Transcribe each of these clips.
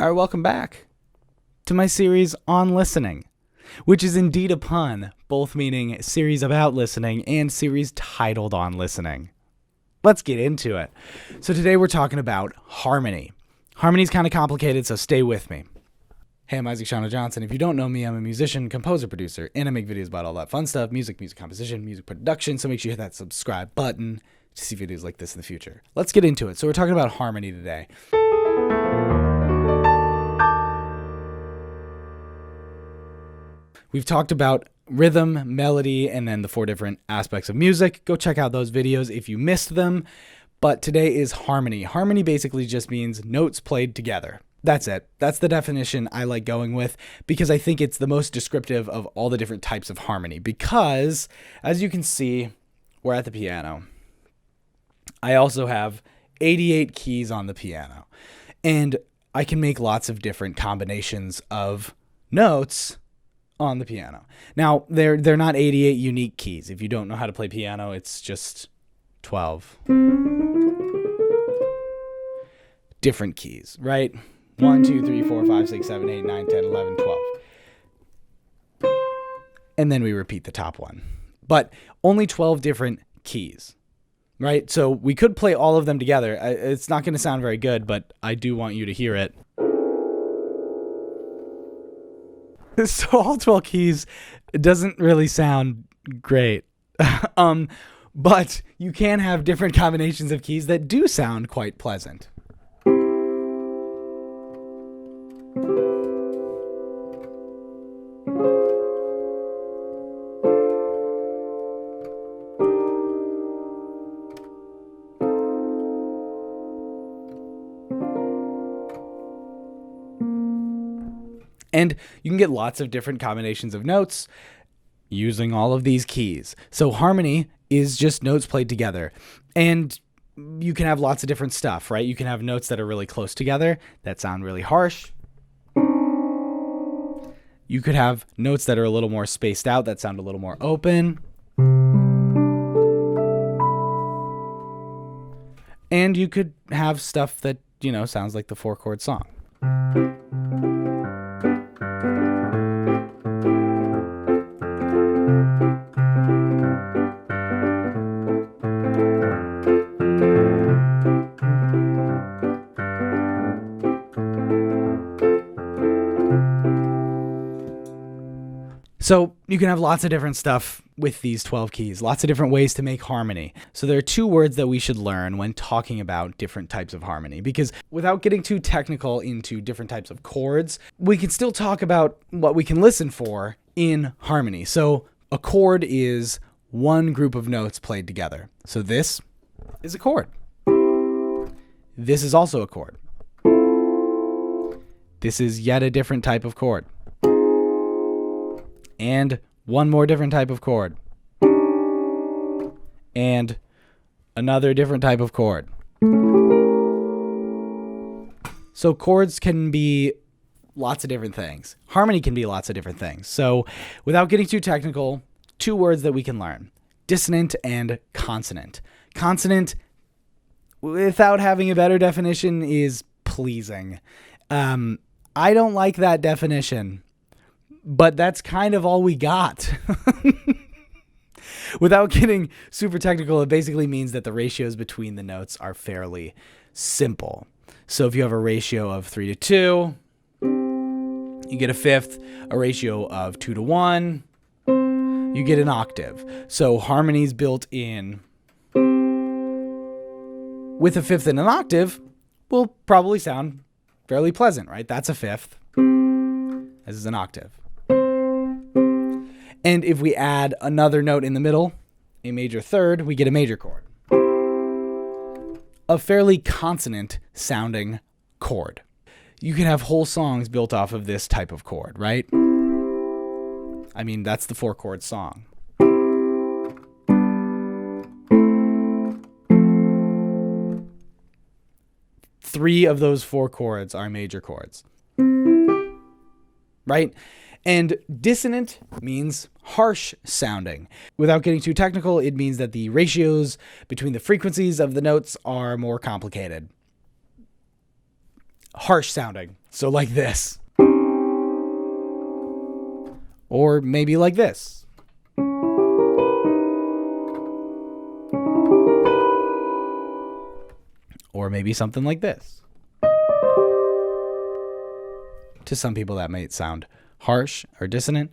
All right, welcome back to my series on listening, which is indeed a pun, both meaning series about listening and series titled on listening. Let's get into it. So today we're talking about harmony. Harmony's kind of complicated, so stay with me. Hey, I'm Schanno Johnson. If you don't know me, I'm a musician, composer, producer, and I make videos about all that fun stuff, music composition, music production, so make sure you hit that subscribe button to see videos like this in the future. Let's get into it. So we're talking about harmony today. We've talked about rhythm, melody, and then the 4 different aspects of music. Go check out those videos if you missed them. But today is harmony. Harmony basically just means notes played together. That's it. That's the definition I like going with because I think it's the most descriptive of all the different types of harmony. Because, as you can see, we're at the piano. I also have 88 keys on the piano. And I can make lots of different combinations of notes on the piano. Now, they're not 88 unique keys. If you don't know how to play piano, it's just 12 different keys, right? 1, 2, 3, 4, 5, 6, 7, 8, 9, 10, 11, 12. And then we repeat the top one. But only 12 different keys, right? So we could play all of them together. It's not going to sound very good, but I do want you to hear it. So all 12 keys doesn't really sound great. But you can have different combinations of keys that do sound quite pleasant. And you can get lots of different combinations of notes using all of these keys. So harmony is just notes played together. And you can have lots of different stuff, right? You can have notes that are really close together that sound really harsh. You could have notes that are a little more spaced out that sound a little more open. And you could have stuff that, sounds like the 4-chord song. So you can have lots of different stuff with these 12 keys, lots of different ways to make harmony. So there are 2 words that we should learn when talking about different types of harmony, because without getting too technical into different types of chords, we can still talk about what we can listen for in harmony. So a chord is one group of notes played together. So this is a chord. This is also a chord. This is yet a different type of chord. And one more different type of chord. And another different type of chord. So chords can be lots of different things. Harmony can be lots of different things. So without getting too technical, 2 words that we can learn. Dissonant and consonant. Consonant, without having a better definition, is pleasing. I don't like that definition. But that's kind of all we got. Without getting super technical, it basically means that the ratios between the notes are fairly simple. So if you have a ratio of 3 to 2, you get a fifth. A ratio of 2 to 1, you get an octave. So harmony's built in with a fifth and an octave will probably sound fairly pleasant, right? That's a fifth. This is an octave. And if we add another note in the middle, a major third, we get a major chord. A fairly consonant sounding chord. You can have whole songs built off of this type of chord, right? I mean, that's the 4-chord song. Three of those 4 chords are major chords, right? And dissonant means harsh sounding. Without getting too technical, it means that the ratios between the frequencies of the notes are more complicated. harsh sounding. So like this. Or maybe like this. Or maybe something like this. To some people that might sound harsh or dissonant.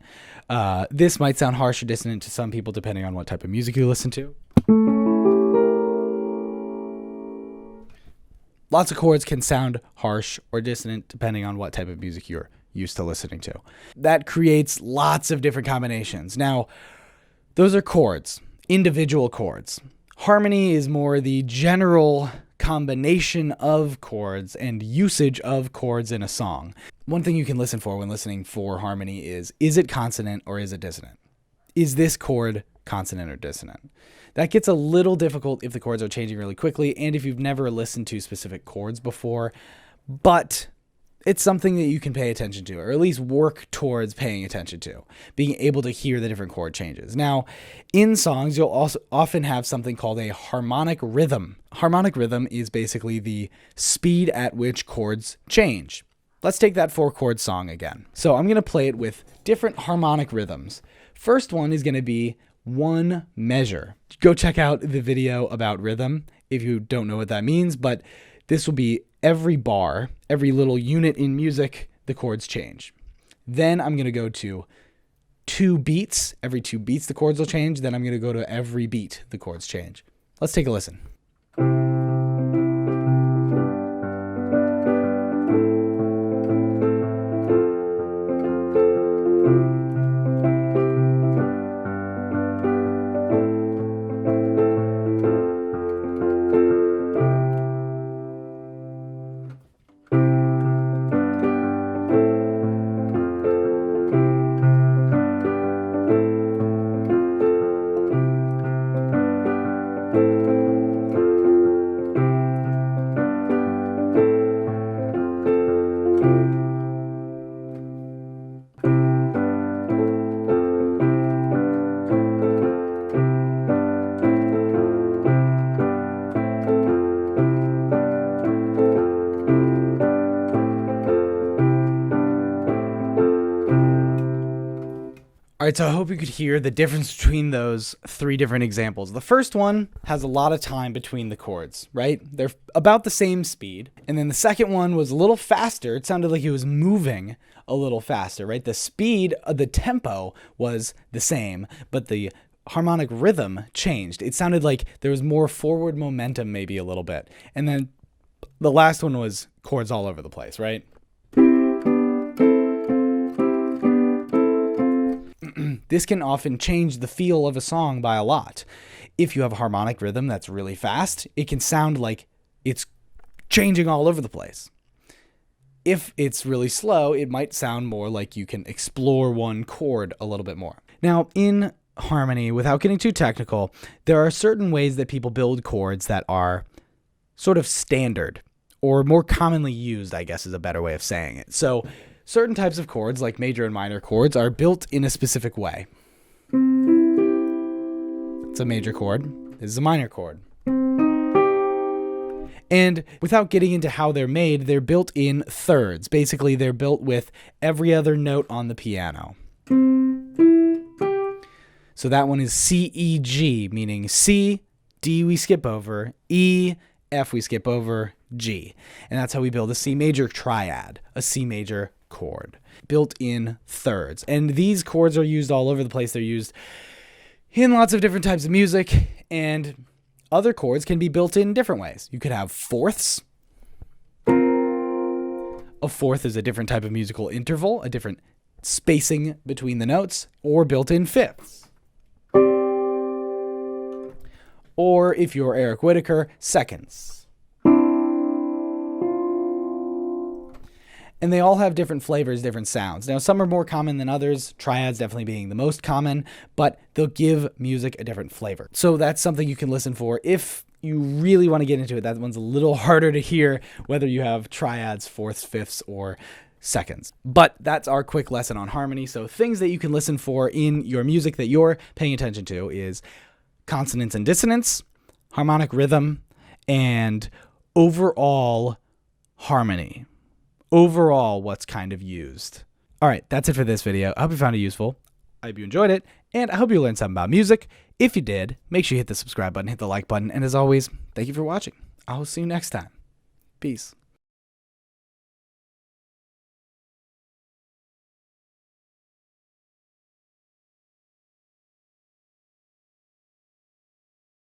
This might sound harsh or dissonant to some people depending on what type of music you listen to. Lots of chords can sound harsh or dissonant depending on what type of music you're used to listening to. That creates lots of different combinations. Now, those are chords, individual chords. Harmony is more the general combination of chords and usage of chords in a song. One thing you can listen for when listening for harmony is it consonant or is it dissonant? Is this chord consonant or dissonant? That gets a little difficult if the chords are changing really quickly and if you've never listened to specific chords before, but it's something that you can pay attention to, or at least work towards paying attention to, being able to hear the different chord changes. Now, in songs, you'll also often have something called a harmonic rhythm. Harmonic rhythm is basically the speed at which chords change. Let's take that 4-chord song again. So I'm going to play it with different harmonic rhythms. First one is going to be one measure. Go check out the video about rhythm if you don't know what that means, but this will be every bar, every little unit in music, the chords change. Then I'm going to go to 2 beats. Every 2 beats, the chords will change. Then I'm going to go to every beat, the chords change. Let's take a listen. All right, so I hope you could hear the difference between those 3 different examples. The first one has a lot of time between the chords, right? They're about the same speed. And then the second one was a little faster. It sounded like it was moving a little faster, right? The speed, the tempo was the same, but the harmonic rhythm changed. It sounded like there was more forward momentum, maybe a little bit. And then the last one was chords all over the place, right? This can often change the feel of a song by a lot. If you have a harmonic rhythm that's really fast, it can sound like it's changing all over the place. If it's really slow, it might sound more like you can explore one chord a little bit more. Now, in harmony, without getting too technical, there are certain ways that people build chords that are sort of standard, or more commonly used, I guess is a better way of saying it. So, certain types of chords, like major and minor chords, are built in a specific way. It's a major chord. This is a minor chord. And without getting into how they're made, they're built in thirds. Basically, they're built with every other note on the piano. So that one is C, E, G, meaning C, D we skip over, E, F we skip over, G. And that's how we build a C major triad, a C major chord, built in thirds. And these chords are used all over the place. They're used in lots of different types of music, and other chords can be built in different ways. You could have fourths. A fourth is a different type of musical interval, a different spacing between the notes, or built-in fifths. Or if you're Eric Whitacre, seconds. And they all have different flavors, different sounds. Now, some are more common than others, triads definitely being the most common, but they'll give music a different flavor. So that's something you can listen for if you really want to get into it. That one's a little harder to hear, whether you have triads, fourths, fifths, or seconds. But that's our quick lesson on harmony. So things that you can listen for in your music that you're paying attention to is consonance and dissonance, harmonic rhythm, and overall harmony. overall what's kind of used. All right, that's it for this video. I hope you found it useful. I hope you enjoyed it, and I hope you learned something about music. If you did, make sure you hit the subscribe button, hit the like button, and as always, thank you for watching. I'll see you next time. Peace.